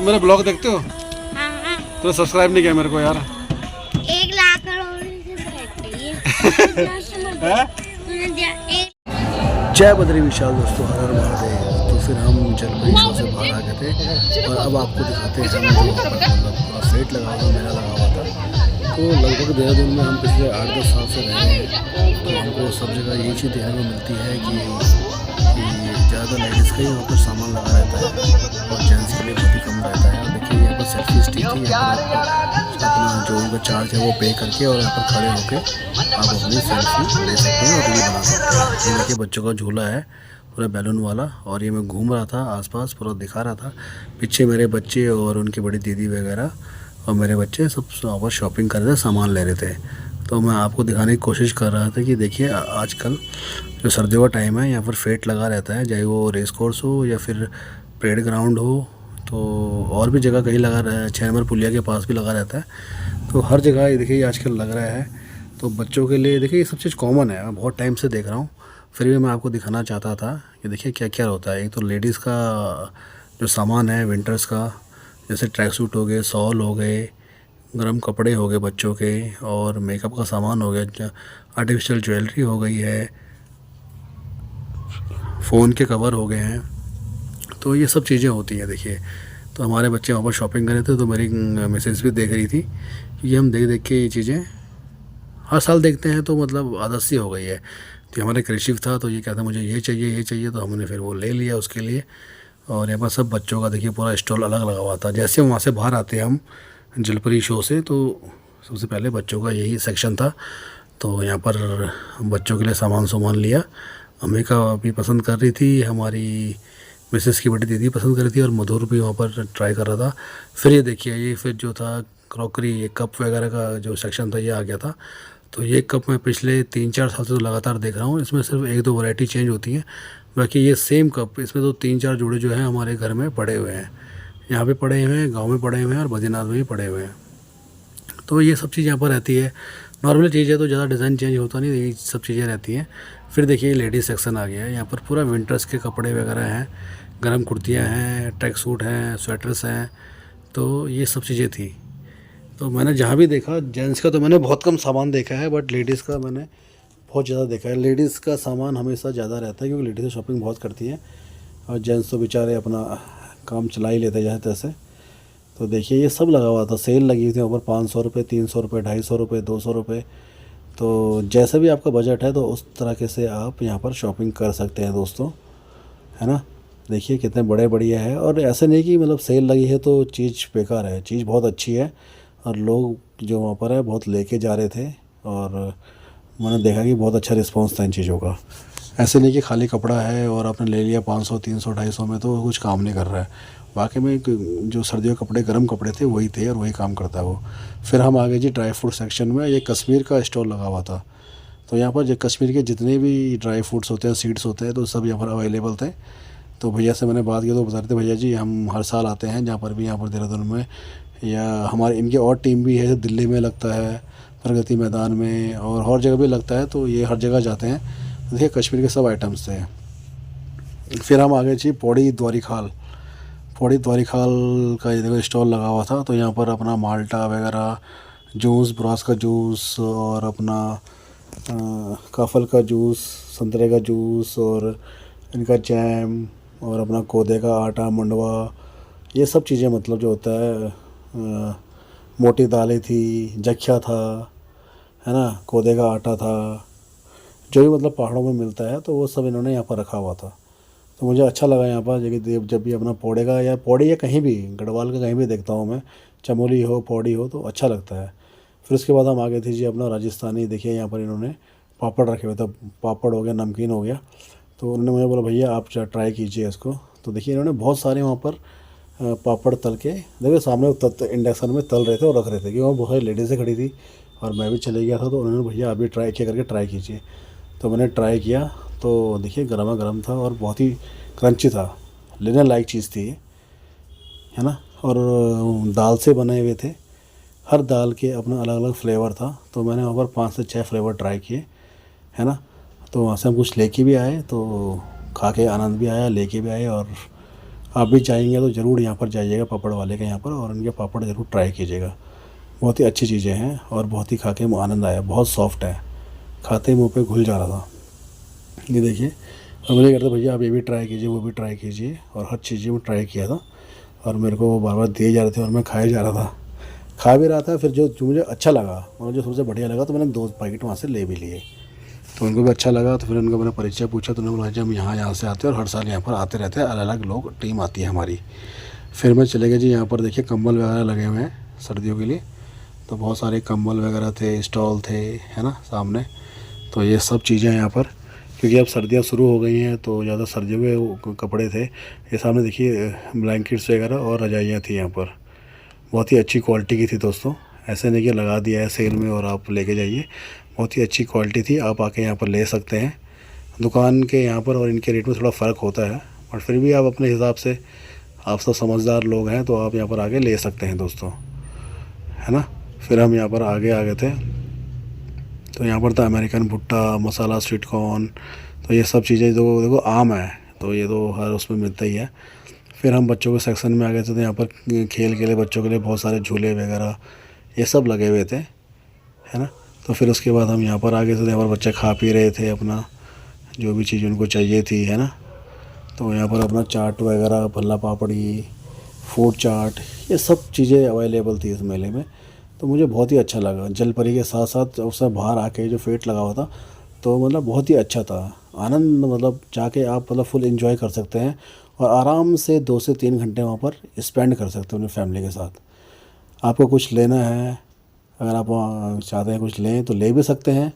तुम मेरे ब्लॉग देखते हो? हाँ। तो सब्सक्राइब नहीं किया मेरे को यार। 1 लाख करोड़ जय बद्री विशाल दोस्तों, हर हर महादेव। तो फिर हम जलपरी शो से बाहर आ गए थे और अब आपको दिखाते हैं हम जो वहाँ पर मतलब पूरा सेट लगा हुआ, मेला लगा हुआ था। तो लगभग देहरादून में हम पिछले 8-10 साल से रह रहे हैं, तो हमको सब जगह यही चीज़ देखने को मिलती है कि ज़्यादा लेडीज़ का ही वहाँ पर सामान लगा रहता है और जेंट्स के लिए बहुत ही कम रहता है। और देखिए यहाँ पर सेल्फी स्टिक थी, यहाँ पर अपना जो उनका चार्ज है वो पे करके और यहाँ पर खड़े होकर आप अपनी सेल्फी ले सकते हैं और रील बना सकते हैं। ये देखिए बच्चों का झूला है पूरा बैलून वाला, और ये मैं घूम रहा था आसपास पूरा दिखा रहा था। पीछे मेरे बच्चे और उनकी बड़ी दीदी वगैरह और मेरे बच्चे सब वहाँ पर शॉपिंग कर रहे थे, सामान ले रहे थे। तो मैं आपको दिखाने की कोशिश कर रहा था कि देखिए आजकल जो सर्दियों का टाइम है यहाँ पर फेट लगा रहता है, चाहे वो रेस कोर्स हो या फिर परेड ग्राउंड हो, तो और भी जगह कहीं लगा रहा है, 6 नंबर पुलिया के पास भी लगा रहता है। तो हर जगह ये देखिए आजकल लग रहा है। तो बच्चों के लिए देखिए ये सब चीज़ कॉमन है, मैं बहुत टाइम से देख रहा हूँ, फिर भी मैं आपको दिखाना चाहता था कि देखिए क्या क्या होता है। एक तो लेडीज़ का जो सामान है विंटर्स का, जैसे ट्रैक सूट हो गए, शॉल हो गए, गर्म कपड़े हो गए बच्चों के, और मेकअप का सामान हो गया, आर्टिफिशियल ज्वेलरी हो गई है, फ़ोन के कवर हो गए हैं। तो ये सब चीज़ें होती हैं देखिए। तो हमारे बच्चे वहाँ पर शॉपिंग कर रहे थे, तो मेरी मिसेस भी देख रही थी कि ये हम देख देख के ये चीज़ें हर साल देखते हैं, तो मतलब आदत सी हो गई है। तो हमारे कृषिक था, तो ये कहता मुझे ये चाहिए, तो हमने फिर वो ले लिया उसके लिए। और यहाँ पर सब बच्चों का देखिए पूरा स्टॉल अलग लगा हुआ था। जैसे वहाँ से बाहर आते हैं हम जलपरी शो से, तो सबसे पहले बच्चों का यही सेक्शन था। तो यहाँ पर बच्चों के लिए सामान लिया। अम्मी का भी पसंद कर रही थी, हमारी मिसेस की बड़ी दीदी पसंद कर रही थी, और मधुर भी वहाँ पर ट्राई कर रहा था। फिर ये देखिए ये फिर जो था क्रॉकरी, ये कप वगैरह का जो सेक्शन था ये आ गया था। तो ये कप मैं पिछले 3-4 साल से तो लगातार देख रहा हूँ, इसमें सिर्फ 1-2 वैरायटी चेंज होती हैं, बाकी ये सेम कप इसमें तो 3-4 जोड़े जो हैं हमारे घर में पड़े हुए हैं, यहाँ पे पड़े हुए हैं, गांव में पड़े हुए हैं और बद्रीनाथ में भी पड़े हुए हैं। तो ये सब चीज़ यहाँ पर रहती है, नॉर्मल चीज़ है, तो ज़्यादा डिज़ाइन चेंज होता नहीं, यही सब चीज़ें रहती हैं। फिर देखिए लेडीज़ सेक्शन आ गया है, यहाँ पर पूरा विंटर्स के कपड़े वगैरह हैं, गर्म कुर्तियाँ हैं, ट्रैक सूट हैं, स्वेटर्स हैं, तो ये सब चीज़ें थी। तो मैंने जहाँ भी देखा जेंट्स का तो मैंने बहुत कम सामान देखा है, बट लेडीज़ का मैंने बहुत ज़्यादा देखा है। लेडीज़ का सामान हमेशा ज़्यादा रहता है क्योंकि लेडीज़ शॉपिंग बहुत करती हैं, और जेंट्स तो बेचारे अपना काम चला ही लेते हैं जैसे तैसे। तो देखिए ये सब लगा हुआ था, सेल लगी हुई थी ऊपर 500 रुपये, 300 रुपये, 250 रुपये, 200 रुपये। तो जैसा भी आपका बजट है तो उस तरह से आप यहाँ पर शॉपिंग कर सकते हैं दोस्तों, है ना। देखिए कितने बड़े बढ़िया है, और ऐसे नहीं कि मतलब सेल लगी है तो चीज़ बेकार है, चीज़ बहुत अच्छी है, और लोग जो वहाँ पर है बहुत लेके जा रहे थे, और मैंने देखा कि बहुत अच्छा रिस्पांस था इन चीज़ों का। ऐसे नहीं कि खाली कपड़ा है और आपने ले लिया 500, 300, 250 में तो कुछ काम नहीं कर रहा है। वाकई में जो सर्दियों के कपड़े गर्म कपड़े थे वही थे और वही काम करता है वो। फिर हम आ गए जी ड्राई फ्रूट सेक्शन में। ये कश्मीर का स्टॉल लगा हुआ था, तो यहाँ पर जो कश्मीर के जितने भी ड्राई फ्रूट्स होते हैं, सीड्स होते हैं, तो सब यहाँ पर अवेलेबल थे। तो भैया से मैंने बात की तो बता रहे थे भैया जी हम हर साल आते हैं जहाँ पर भी, यहाँ पर देहरादून में, या हमारे इनकी और टीम भी है, दिल्ली में लगता है, प्रगति मैदान में, और हर जगह भी लगता है, तो ये हर जगह जाते हैं। देखिए कश्मीर के सब आइटम्स थे। फिर हम आ गए जी पौड़ी द्वारिखाल का ये देखो स्टॉल लगा हुआ था। तो यहाँ पर अपना माल्टा वगैरह, जूस, ब्रास का जूस, और अपना काफल का जूस, संतरे का जूस, और इनका जैम, और अपना कोदे का आटा, मंडवा, ये सब चीज़ें मतलब जो होता है। मोटी दालें थी, जख्या था, है ना, कोदे का आटा था, जो भी मतलब पहाड़ों में मिलता है, तो वो सब इन्होंने यहाँ पर रखा हुआ था। तो मुझे अच्छा लगा यहाँ पर जब भी अपना पौड़ी या कहीं भी गढ़वाल का कहीं भी देखता हूँ मैं, चमोली हो, पौड़ी हो, तो अच्छा लगता है। फिर उसके बाद हम आ गए थे जी अपना राजस्थानी। देखिए यहाँ पर इन्होंने पापड़ रखे हुए थे, पापड़ हो गया, नमकीन हो गया। तो उन्होंने मुझे बोला भैया आप ट्राई कीजिए इसको। तो देखिए इन्होंने बहुत सारे वहाँ पर पापड़ तल के, देखिए सामने इंडक्शन में तल रहे थे और रख रहे थे, क्योंकि वहाँ बहुत सारी लेडीज़ें खड़ी थी और मैं भी चले गया था। तो उन्होंने भैया आप भी ट्राई कीजिए। तो मैंने ट्राई किया, तो देखिए गर्मा गर्म था और बहुत ही क्रंची था, लेने लायक चीज़ थी, है ना। और दाल से बने हुए थे, हर दाल के अपना अलग अलग फ्लेवर था। तो मैंने वहाँ पर 5 से 6 फ्लेवर ट्राई किए, है ना। तो वहाँ से हम कुछ लेके भी आए, तो खा के आनंद भी आया, लेके भी आए, और आप भी जाएंगे तो ज़रूर यहाँ पर जाइएगा पापड़ वाले के यहाँ पर, और उनके पापड़ ज़रूर ट्राई कीजिएगा। बहुत ही अच्छी चीज़ें हैं और बहुत ही खा के आनंद आया। बहुत सॉफ्ट है, खाते ही मुँह पे घुल जा रहा था। ये देखिए, और मुझे कहते भैया आप ये भी ट्राई कीजिए, वो भी ट्राई कीजिए, और हर चीज़ में ट्राई किया था, और मेरे को वो बार बार दिए जा रहे थे और मैं खाए जा रहा था, खा भी रहा था। फिर जो जो मुझे अच्छा लगा और जो सबसे बढ़िया लगा तो मैंने 2 पैकेट वहाँ से ले भी लिए, तो उनको भी अच्छा लगा। तो फिर उनको मैंने परिचय पूछा, तो उन्होंने बोला हम यहाँ से आते हैं और हर साल यहाँ पर आते रहते हैं, अलग अलग लोग टीम आती है हमारी। फिर मैं चले गए जी, यहाँ पर देखिए कंबल वगैरह लगे हुए हैं सर्दियों के लिए, तो बहुत सारे कंबल वगैरह थे, स्टॉल थे, है ना सामने। तो ये सब चीज़ें यहाँ पर, क्योंकि अब सर्दियाँ शुरू हो गई हैं तो ज़्यादा सर्दियों के कपड़े थे। ये सामने देखिए ब्लैंकेट्स वगैरह और रजाइयाँ थी यहाँ पर, बहुत ही अच्छी क्वालिटी की थी दोस्तों। ऐसे नहीं कि लगा दिया है सेल में और आप लेके जाइए, बहुत ही अच्छी क्वालिटी थी। आप आके यहाँ पर ले सकते हैं। दुकान के यहाँ पर और इनके रेट में थोड़ा फ़र्क होता है, और फिर भी आप अपने हिसाब से, आप सब समझदार लोग हैं तो आप यहाँ पर आके ले सकते हैं दोस्तों, है ना। फिर हम यहाँ पर आगे आ गए थे, तो यहाँ पर था अमेरिकन भुट्टा, मसाला स्वीट कॉर्न, तो ये सब चीज़ें जो देखो आम है तो ये तो हर उसमें मिलता ही है। फिर हम बच्चों के सेक्शन में आ गए थे, तो यहाँ पर खेल के लिए बच्चों के लिए बहुत सारे झूले वगैरह ये सब लगे हुए थे, है ना। तो फिर उसके बाद हम यहाँ पर आ गए थे, यहाँ पर बच्चे खा पी रहे थे अपना जो भी चीज़ उनको चाहिए थी, है ना। तो यहाँ पर अपना चाट वगैरह, भल्ला पापड़ी, फूड चाट, ये सब चीज़ें अवेलेबल थी इस मेले में। तो मुझे बहुत ही अच्छा लगा। जलपरी के साथ साथ उससे बाहर आके जो फेट लगा हुआ था, तो मतलब बहुत ही अच्छा था। आनंद, मतलब जाके आप मतलब फुल एंजॉय कर सकते हैं और आराम से 2 से 3 घंटे वहाँ पर स्पेंड कर सकते हैं अपनी फैमिली के साथ। आपको कुछ लेना है, अगर आप चाहते हैं कुछ लें तो ले भी सकते हैं।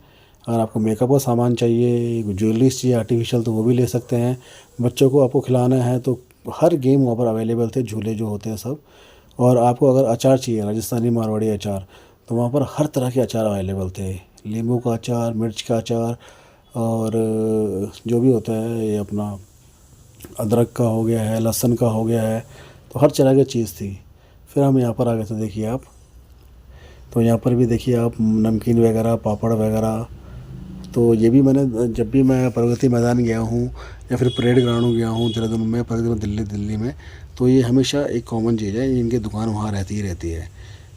अगर आपको मेकअप का सामान चाहिए, ज्वेलरीज चाहिए आर्टिफिशियल, तो वो भी ले सकते हैं। बच्चों को आपको खिलाना है तो हर गेम वहाँ पर अवेलेबल थे, झूले जो होते हैं सब। और आपको अगर अचार चाहिए, राजस्थानी मारवाड़ी अचार, तो वहाँ पर हर तरह के अचार अवेलेबल थे। नींबू का अचार, मिर्च का अचार, और जो भी होता है ये अपना अदरक का हो गया है, लहसुन का हो गया है, तो हर तरह की चीज़ थी। फिर हम यहाँ पर आ गए थे, देखिए आप, तो यहाँ पर भी देखिए आप नमकीन वगैरह, पापड़ वगैरह। तो ये भी मैंने, जब भी मैं प्रगति मैदान गया हूँ या फिर परेड ग्राउंड गया हूँ देहरादून में, प्रगति में दिल्ली में, तो ये हमेशा एक कॉमन चीज़ है, इनकी दुकान वहाँ रहती ही रहती है।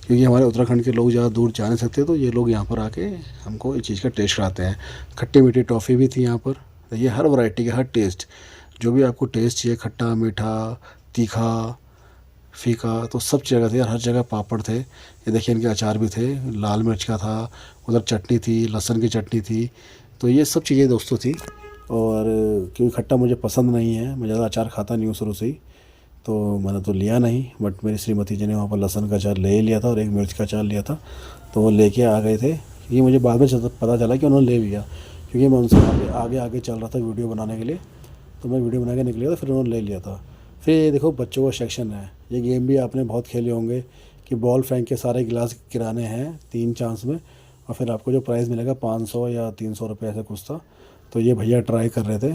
क्योंकि हमारे उत्तराखंड के लोग ज़्यादा दूर जा नहीं सकते, तो ये लोग यहाँ पर आके हमको इस चीज़ का टेस्ट कराते हैं। खट्टी मीठी टॉफ़ी भी थी यहाँ पर, देखिए हर वैरायटी का, हर टेस्ट, जो भी आपको टेस्ट चाहिए, खट्टा मीठा तीखा फीका, तो सब जगह थे, हर जगह पापड़ थे। ये देखिए इनके अचार भी थे, लाल मिर्च का था, उधर चटनी थी, लहसुन की चटनी थी। तो ये सब चीज़ें दोस्तों थी। और क्योंकि खट्टा मुझे पसंद नहीं है, मैं ज़्यादा अचार खाता नहीं हूँ शुरू से ही, तो मैंने तो लिया नहीं। बट मेरी श्रीमती जी ने वहाँ पर लहसुन का अचार ले ही लिया था और एक मिर्च का अचार लिया था, तो वो लेके आ गए थे। ये मुझे बाद में पता चला कि उन्होंने ले लिया, क्योंकि मैं उनसे आगे चल रहा था वीडियो बनाने के लिए, तो मैं वीडियो बना के निकल गया था, फिर उन्होंने ले लिया था। फिर ये देखो बच्चों का सेक्शन है। ये गेम भी आपने बहुत खेले होंगे कि बॉल फेंक के सारे गिलास गिराने हैं 3 चांस में, और फिर आपको जो प्राइज़ मिलेगा 500 या 300 रुपये ऐसा कुछ था। तो ये भैया ट्राई कर रहे थे,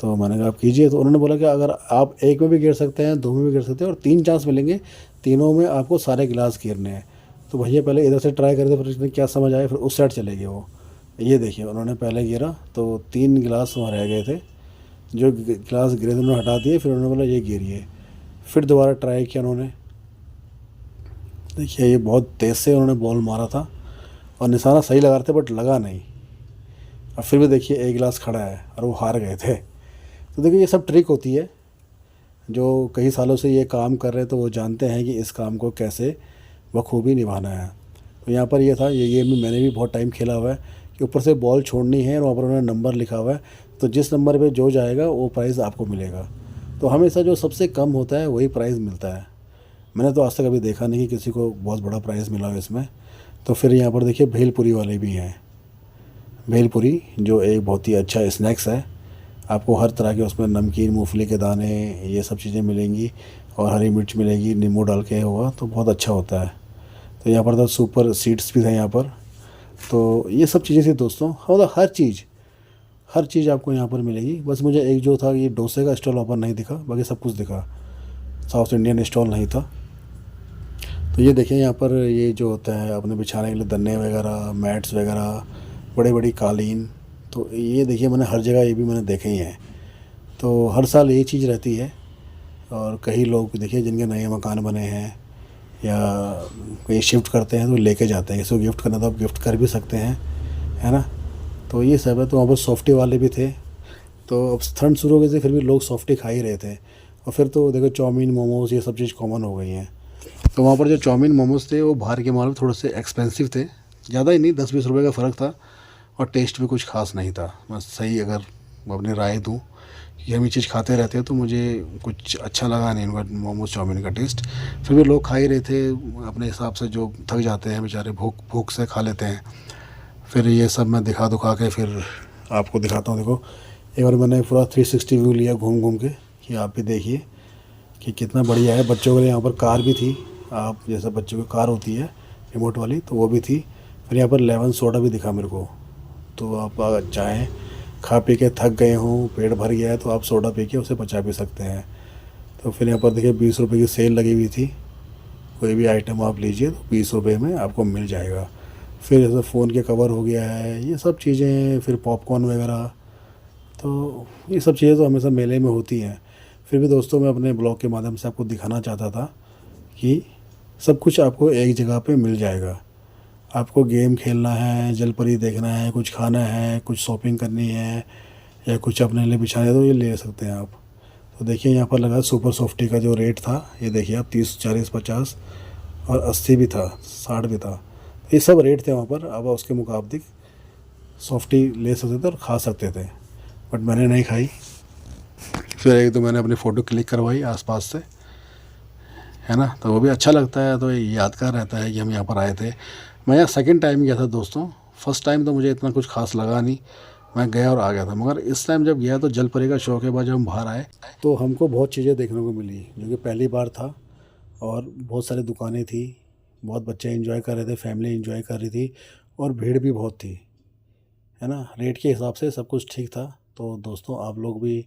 तो मैंने कहा आप कीजिए। तो उन्होंने बोला कि अगर आप एक में भी गिर सकते हैं, 2 में भी गिर सकते हैं, और 3 चांस मिलेंगे, तीनों में आपको सारे गिलास गिरने हैं। तो भैया पहले इधर से ट्राई कर थे, फिर इसमें क्या समझ आया, फिर उस साइड चले गए वो। ये देखिए उन्होंने पहले गिरा तो 3 गिलास वहाँ रह गए थे, जो गिलास गिरे थे उन्होंने हटा दिए, फिर उन्होंने बोला ये गिरिए। फिर दोबारा ट्राई किया उन्होंने, देखिए ये बहुत तेज़ से उन्होंने बॉल मारा था और निशाना सही लगा रहे थे, बट लगा नहीं। और फिर भी देखिए एक गिलास खड़ा है और वो हार गए थे। तो देखिए ये सब ट्रिक होती है, जो कई सालों से ये काम कर रहे हैं तो वो जानते हैं कि इस काम को कैसे बखूबी निभाना है। तो यहाँ पर ये था, ये गेम में मैंने भी बहुत टाइम खेला हुआ है कि ऊपर से बॉल छोड़नी है और वहाँ पर उन्होंने नंबर लिखा हुआ है, तो जिस नंबर पे जो जाएगा वो प्राइज़ आपको मिलेगा। तो हमेशा जो सबसे कम होता है वही प्राइज़ मिलता है। मैंने तो आज तक अभी देखा नहीं कि किसी को बहुत बड़ा प्राइज़ मिला हो इसमें। तो फिर यहाँ पर देखिए भेलपुरी वाले भी हैं, भेलपुरी जो एक बहुत ही अच्छा स्नैक्स है। आपको हर तरह के उसमें नमकीन, मूंगफली के दाने, ये सब चीज़ें मिलेंगी, और हरी मिर्च मिलेगी, नींबू डाल के होगा, तो बहुत अच्छा होता है। तो यहाँ पर तो सुपर सीड्स भी थे यहाँ पर। तो ये सब चीज़ें थी दोस्तों, मतलब हर चीज़ आपको यहाँ पर मिलेगी। बस मुझे एक जो था ये डोसे का स्टॉल वहाँ पर नहीं दिखा, बाकी सब कुछ दिखा, साउथ इंडियन स्टॉल नहीं था। तो ये देखिए यहाँ पर ये जो होता है अपने बिछाने के लिए दन्ने वगैरह, मैट्स वगैरह, बड़ी बड़ी कालीन, तो ये देखिए मैंने हर जगह ये भी मैंने देखे ही हैं। तो हर साल यही चीज़ रहती है। और कई लोग देखिए जिनके नए मकान बने हैं या कहीं शिफ्ट करते हैं तो लेके जाते हैं, किसी को गिफ्ट करना तो आप गिफ्ट कर भी सकते हैं, है ना। तो ये सब है। तो वहाँ पर सॉफ्टी वाले भी थे, तो अब ठंड शुरू हो गई थी फिर भी लोग सॉफ्टी खा ही रहे थे। और फिर तो देखो चाउमीन मोमोज ये सब चीज़ कॉमन हो गई हैं। तो वहाँ पर जो चाउमीन मोमोज थे वो बाहर के माल में थोड़े से एक्सपेंसिव थे, ज़्यादा ही नहीं, 10-20 रुपये का फ़र्क था। और टेस्ट भी कुछ खास नहीं था। मैं सही अगर अपनी राय दूँ कि हम ये चीज़ खाते रहते हैं तो मुझे कुछ अच्छा लगा नहीं उनका मोमोज चाउमीन का टेस्ट। फिर भी लोग खा ही रहे थे अपने हिसाब से, जो थक जाते हैं बेचारे भूख से खा लेते हैं। फिर ये सब मैं दिखा दुखा के फिर आपको दिखाता हूँ। देखो एक बार मैंने पूरा 360 व्यू लिया घूम घूम के, कि आप भी देखिए कि कितना बढ़िया है। बच्चों के लिए यहाँ पर कार भी थी, आप जैसे बच्चों की कार होती है रिमोट वाली, तो वो भी थी। फिर यहाँ पर लेमन सोडा भी दिखा मेरे को। तो आप अगर चाहें, खा पी के थक गए हों, पेट भर गया है, तो आप सोडा पी के उसे पचा भी सकते हैं। तो फिर यहाँ पर देखिए 20 रुपये की सेल लगी हुई थी, कोई भी आइटम आप लीजिए तो 20 रुपये में आपको मिल जाएगा। फिर जैसे फ़ोन के कवर हो गया है, ये सब चीज़ें, फिर पॉपकॉर्न वगैरह, तो ये सब चीज़ें तो हमेशा मेले में होती हैं। फिर भी दोस्तों मैं अपने ब्लॉग के माध्यम से आपको दिखाना चाहता था कि सब कुछ आपको एक जगह पे मिल जाएगा। आपको गेम खेलना है, जलपरी देखना है, कुछ खाना है, कुछ शॉपिंग करनी है या कुछ अपने लिए बिछाना है, तो ये ले सकते हैं आप। तो देखिए यहाँ पर लगा सुपर सॉफ्टी का जो रेट था, ये देखिए आप 30, 40, 50 और 80 भी था, 60 भी था। ये सब रेट थे वहाँ पर। अब उसके मुताबिक सॉफ्टी ले सकते थे और खा सकते थे, बट मैंने नहीं खाई। फिर एक तो मैंने अपनी फ़ोटो क्लिक करवाई आसपास से, है ना। तो वो भी अच्छा लगता है, तो ये यादगार रहता है कि हम यहाँ पर आए थे। मैं यहाँ सेकंड टाइम गया था दोस्तों। फर्स्ट टाइम तो मुझे इतना कुछ खास लगा नहीं, मैं गया और आ गया था। मगर इस टाइम जब गया तो जलपरी का शौक के बाद जब हम बाहर आए तो हमको बहुत चीज़ें देखने को मिली जो कि पहली बार था। और बहुत सारी दुकानें थी, बहुत बच्चे एंजॉय कर रहे थे, फैमिली एंजॉय कर रही थी, और भीड़ भी बहुत थी, है ना। रेट के हिसाब से सब कुछ ठीक था। तो दोस्तों आप लोग भी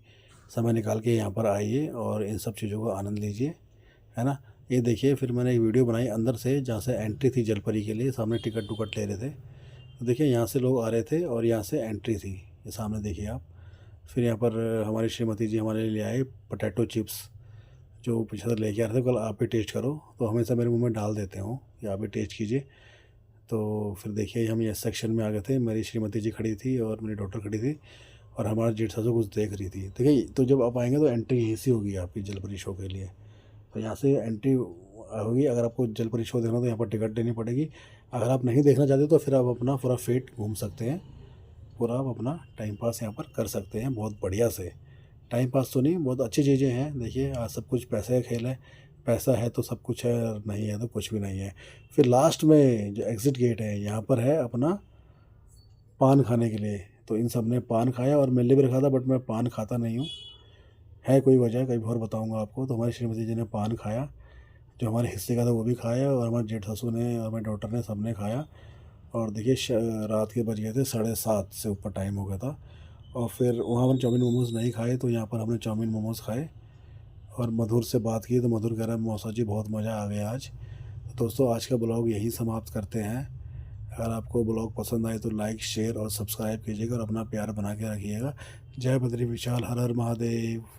समय निकाल के यहाँ पर आइए और इन सब चीज़ों का आनंद लीजिए, है ना। ये देखिए फिर मैंने एक वीडियो बनाई अंदर से, जहाँ से एंट्री थी जलपरी के लिए, सामने टिकट टुकट ले रहे थे। तो देखिए यहाँ से लोग आ रहे थे और यहाँ से एंट्री थी, ये सामने देखिए आप। फिर यहाँ पर हमारी श्रीमती जी हमारे लिए ले आए पोटैटो चिप्स, जो पिछले लेके आ रहे थे, कल आप भी टेस्ट करो, तो हमेशा मेरे मुंह में डाल देते हो कि आप भी टेस्ट कीजिए। तो फिर देखिए हम ये सेक्शन में आ गए थे, मेरी श्रीमती जी खड़ी थी और मेरी डॉटर खड़ी थी, और हमारा जेठ सासू कुछ देख रही थी। देखिए तो जब आप आएंगे तो एंट्री यहीं से होगी आपकी जलपरी शो के लिए। तो यहाँ से एंट्री होगी। अगर आपको जलपरी शो देखना तो यहाँ पर टिकट लेनी पड़ेगी। अगर आप नहीं देखना चाहते तो फिर आप अपना पूरा फेट घूम सकते हैं, पूरा आप अपना टाइम पास यहाँ पर कर सकते हैं बहुत बढ़िया से। टाइम पास तो नहीं, बहुत अच्छी चीज़ें हैं। देखिए आज सब कुछ पैसे का खेल है, पैसा है तो सब कुछ है, नहीं है तो कुछ भी नहीं है। फिर लास्ट में जो एग्ज़िट गेट है यहाँ पर है अपना पान खाने के लिए। तो इन सब ने पान खाया और मेरे लिए भी रखा था, बट मैं पान खाता नहीं हूँ, है कोई वजह, कहीं और बताऊँगा आपको। तो हमारी श्रीमती जी ने पान खाया, जो हमारे हिस्से का था वो भी खाया, और हमारे जेठ ससु ने और हमारे डॉटर ने, सब ने खाया। और देखिए रात के बज गए थे 7:30 से ऊपर टाइम हो गया था। और फिर वहाँ हमने चाउमीन मोमोज़ नहीं खाए, तो यहाँ पर हमने चाउमीन मोमोज़ खाए। और मधुर से बात की तो मधुर कह रहा है मौसा जी बहुत मज़ा आ गया आज। तो दोस्तों आज का ब्लॉग यहीं समाप्त करते हैं। अगर आपको ब्लॉग पसंद आए तो लाइक, शेयर और सब्सक्राइब कीजिएगा और अपना प्यार बना के रखिएगा। जय बद्री विशाल, हर हर महादेव।